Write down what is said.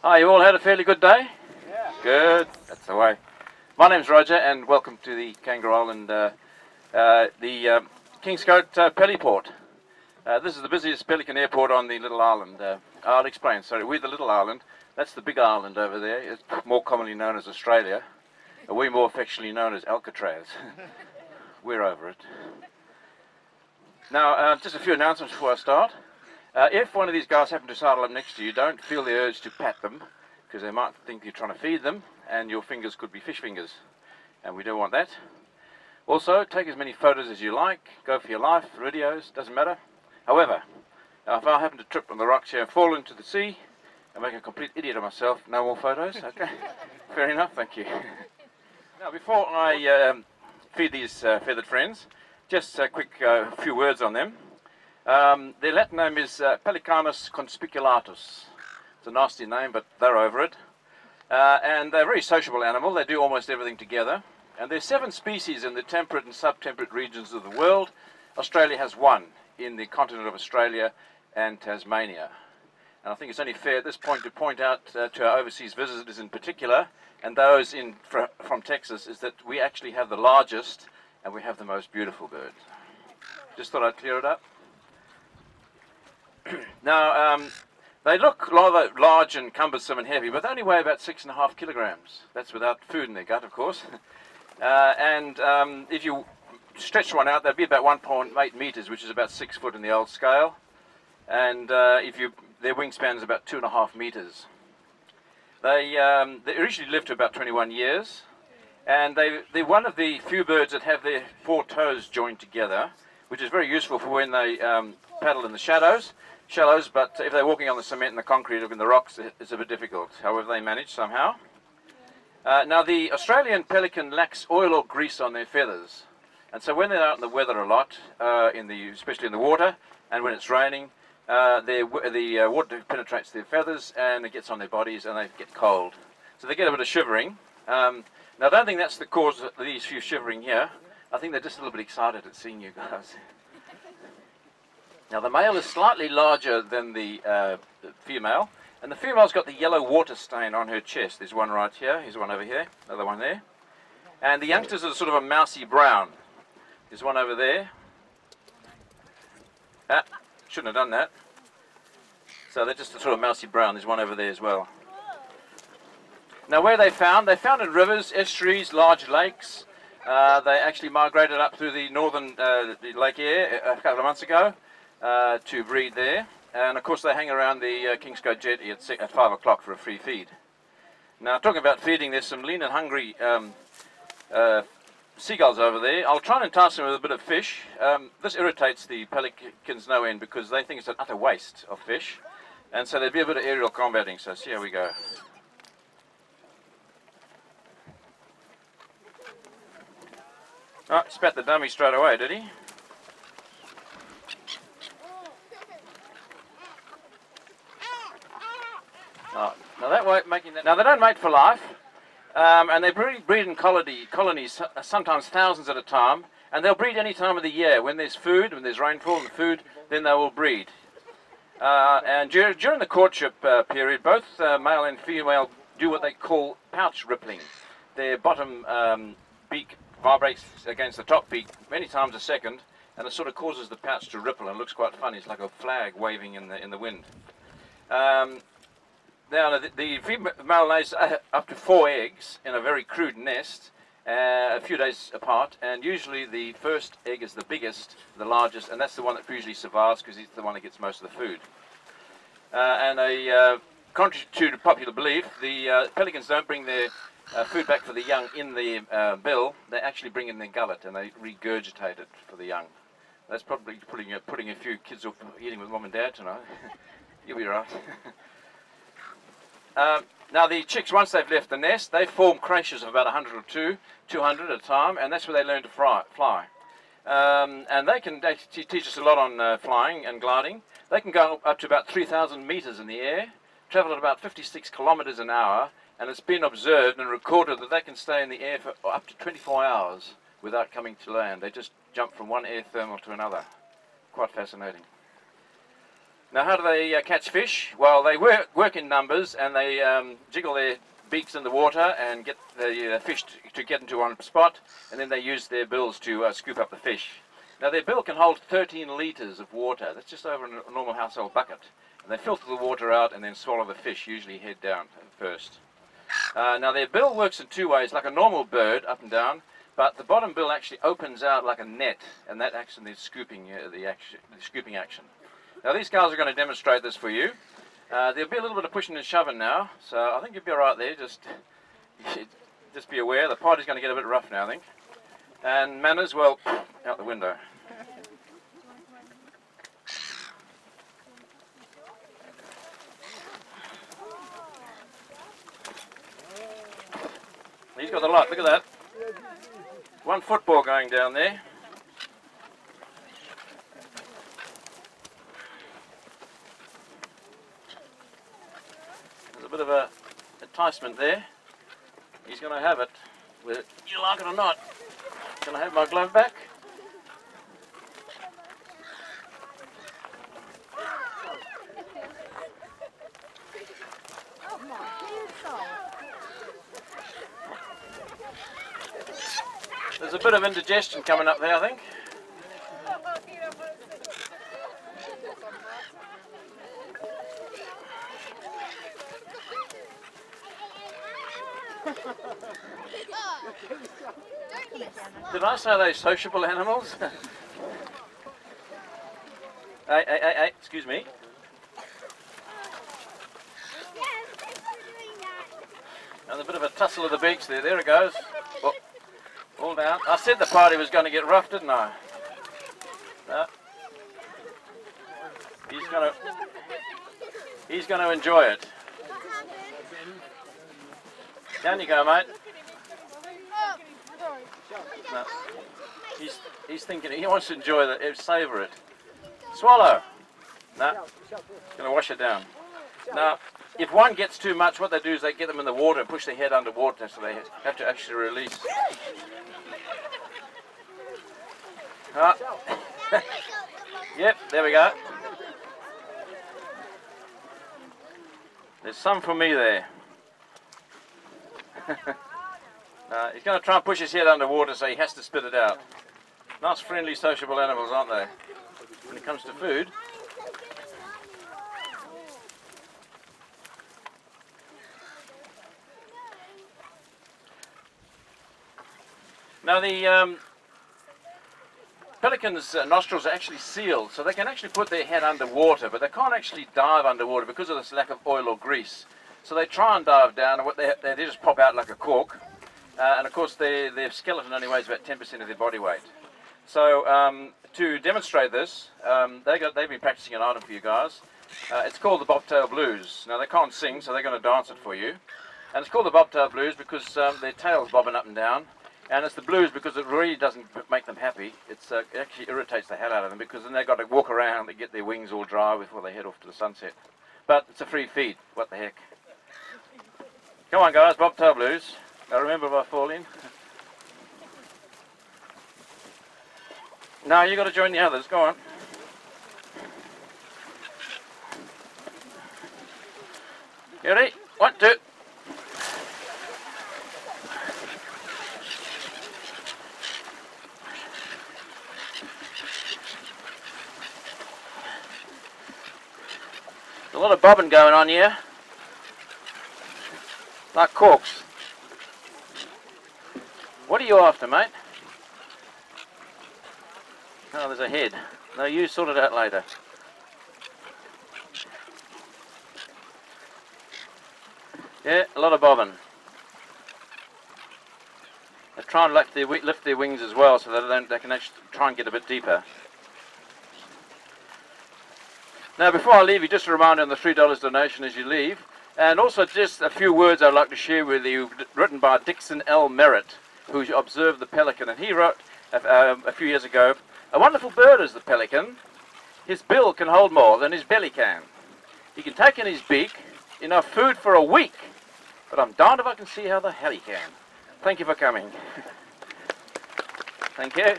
Hi, you all had a fairly good day? Yeah. Good, that's the way. My name's Roger and welcome to the Kangaroo Island, Kingscote Peliport. This is the busiest Pelican airport on the little island. I'll explain, sorry, we're the little island. That's the big island over there. It's more commonly known as Australia. We're more affectionately known as Alcatraz. We're over it. Now, just a few announcements before I start. If one of these guys happen to sidle up next to you, don't feel the urge to pat them, because they might think you're trying to feed them, and your fingers could be fish fingers, and we don't want that. Also, take as many photos as you like, go for your life, videos, doesn't matter. However, if I happen to trip on the rocks here and fall into the sea, and make a complete idiot of myself, no more photos, okay? Fair enough, thank you. Now, before I feed these feathered friends, just a quick few words on them. Their Latin name is Pelicanus conspiculatus. It's a nasty name, but they're over it. And they're a very sociable animal. They do almost everything together. And there's 7 species in the temperate and subtemperate regions of the world. Australia has 1 in the continent of Australia and Tasmania. And I think it's only fair at this point to point out to our overseas visitors in particular, and those from Texas, is that we actually have the largest and we have the most beautiful birds. Just thought I'd clear it up. Now, they look rather large and cumbersome and heavy, but they only weigh about 6.5 kilograms. That's without food in their gut, of course. If you stretch one out, they'd be about 1.8 meters, which is about 6 foot in the old scale. And their wingspan is about 2.5 meters. They originally lived to about 21 years, and they're one of the few birds that have their 4 toes joined together, which is very useful for when they paddle in the shallows, but if they're walking on the cement and the concrete or in the rocks, it's a bit difficult. However, they manage somehow. Now, the Australian pelican lacks oil or grease on their feathers, and so when they're out in the weather a lot, especially in the water, and when it's raining, the water penetrates their feathers and it gets on their bodies and they get cold. So they get a bit of shivering. Now, I don't think that's the cause of these few shivering here. I think they're just a little bit excited at seeing you guys. Now, the male is slightly larger than the female, and the female's got the yellow water stain on her chest. There's one right here, here's one over here, another one there. And the youngsters are sort of a mousy brown. There's one over there. Shouldn't have done that. So they're just a sort of mousy brown. There's one over there as well. Now, where they found? They found in rivers, estuaries, large lakes. They actually migrated up through the northern Lake Eyre a couple of months ago to breed there. And of course, they hang around the Kingscote jetty at 5 o'clock for a free feed. Now, talking about feeding, there's some lean and hungry seagulls over there. I'll try and entice them with a bit of fish. This irritates the pelicans no end because they think it's an utter waste of fish. And so there'd be a bit of aerial combating, so see how we go. Oh, spat the dummy straight away, did he? Oh, now they don't mate for life. And they breed in colonies, sometimes thousands at a time, and they'll breed any time of the year. When there's food, when there's rainfall and food, then they will breed. And during the courtship period, both male and female do what they call pouch rippling. Their bottom beak vibrates against the top beak many times a second, and it sort of causes the pouch to ripple, and it looks quite funny. It's like a flag waving in the wind. Now, the female lays up to 4 eggs in a very crude nest, a few days apart, and usually the first egg is the biggest, the largest, and that's the one that usually survives because it's the one that gets most of the food. Contrary to popular belief, the pelicans don't bring their food back for the young in the bill. They actually bring in their gullet and they regurgitate it for the young. That's probably putting a few kids off eating with mom and dad tonight. You'll be right. Now, the chicks, once they've left the nest, they form creches of about 100 or 200 at a time, and that's where they learn to fly. And they teach us a lot on flying and gliding. They can go up to about 3,000 meters in the air, travel at about 56 kilometers an hour, and it's been observed and recorded that they can stay in the air for up to 24 hours without coming to land. They just jump from one air thermal to another. Quite fascinating. Now how do they catch fish? Well, they work in numbers, and they jiggle their beaks in the water and get the fish to get into one spot, and then they use their bills to scoop up the fish. Now their bill can hold 13 litres of water. That's just over a normal household bucket. And they filter the water out and then swallow the fish, usually head down first. Now their bill works in two ways, like a normal bird, up and down, but the bottom bill actually opens out like a net, and that action is scooping the scooping action. Now these guys are going to demonstrate this for you. There'll be a little bit of pushing and shoving now, so I think you'll be alright there. Just be aware, the party's going to get a bit rough now, I think. And manners, well, out the window. He's got the light, look at that. One football going down there. There's a bit of a enticement there. He's going to have it, whether you like it or not. Can I have my glove back? There's a bit of indigestion coming up there, I think. Did I say they're sociable animals? Hey, excuse me. And a bit of a tussle of the beaks there. There it goes. Oh, all down. I said the party was going to get rough, didn't I? No. He's going to enjoy it. Down you go, mate. No. He's thinking, he wants to enjoy it, savour it. Swallow. No. Going to wash it down. Now, if one gets too much, what they do is they get them in the water and push their head underwater, so they have to actually release. Oh. Yep, there we go. There's some for me there. He's going to try and push his head underwater, so he has to spit it out. Nice, friendly, sociable animals, aren't they? When it comes to food. Now the Pelicans' nostrils are actually sealed, so they can actually put their head underwater, but they can't actually dive underwater because of this lack of oil or grease. So they try and dive down, and what they just pop out like a cork. And of course their skeleton only weighs about 10% of their body weight. So to demonstrate this, they've been practicing an item for you guys. It's called the Bobtail Blues. Now they can't sing, so they're going to dance it for you. And it's called the Bobtail Blues because their tail's bobbing up and down. And it's the blues because it really doesn't make them happy. It actually irritates the hell out of them, because then they've got to walk around to get their wings all dry before they head off to the sunset. But it's a free feed. What the heck. Come on guys, Bobtail Blues. Now remember if I fall in. No, you got to join the others. Go on. You ready? 1, 2. A lot of bobbing going on here. Like corks. What are you after, mate? Oh, there's a head. No, you sort it out later. Yeah, a lot of bobbing. They try and lift their wings as well, so they can actually try and get a bit deeper. Now, before I leave you, just a reminder on the $3 donation as you leave, and also just a few words I'd like to share with you, written by Dixon L. Merritt, who observed the pelican, and he wrote a few years ago, "A wonderful bird is the pelican. His bill can hold more than his belly can. He can take in his beak enough food for a week, but I'm darned if I can see how the hell he can." Thank you for coming. Thank you.